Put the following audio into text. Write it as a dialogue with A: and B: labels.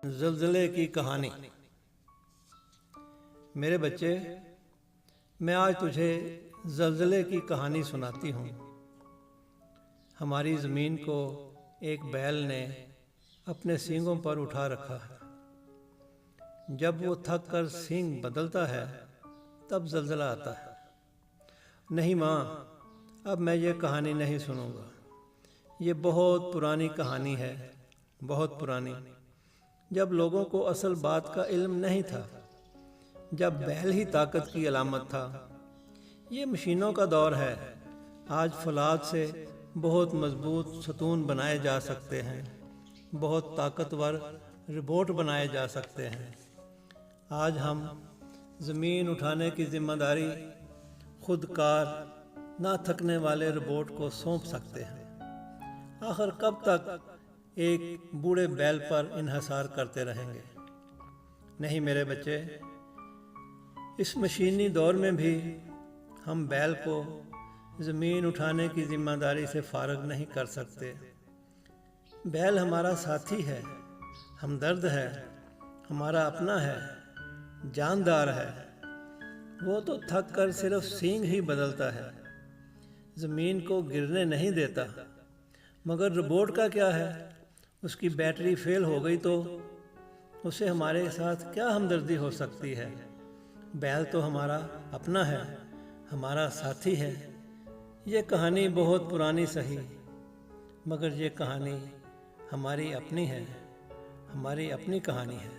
A: ज़लज़ले की कहानी। मेरे बच्चे, मैं आज तुझे ज़लज़ले की कहानी सुनाती हूँ। हमारी ज़मीन को एक बैल ने अपने सींगों पर उठा रखा है। जब वो थक कर सींग बदलता है तब ज़लज़ला आता है। नहीं माँ, अब मैं ये कहानी नहीं सुनूंगा। ये बहुत पुरानी कहानी है, बहुत पुरानी, जब लोगों को असल बात का इल्म नहीं था, जब बैल ही ताकत की अलामत था। ये मशीनों का दौर है। आज फौलाद से बहुत मजबूत सतून बनाए जा सकते हैं, बहुत ताकतवर रोबोट बनाए जा सकते हैं। आज हम ज़मीन उठाने की जिम्मेदारी खुदकार ना थकने वाले रोबोट को सौंप सकते हैं। आखिर कब तक एक बूढ़े बैल पर इन्हिसार करते रहेंगे? नहीं मेरे बच्चे, इस मशीनी दौर में भी हम बैल को ज़मीन उठाने की जिम्मेदारी से फारग नहीं कर सकते। बैल हमारा साथी है, हमदर्द है, हमारा अपना है, जानदार है। वो तो थक कर सिर्फ सींग ही बदलता है, ज़मीन को गिरने नहीं देता। मगर रोबोट का क्या है? उसकी बैटरी फेल हो गई तो उसे हमारे साथ क्या हमदर्दी हो सकती है? बैल तो हमारा अपना है, हमारा साथी है। ये कहानी बहुत पुरानी सही, मगर ये कहानी हमारी अपनी है, हमारी अपनी कहानी है।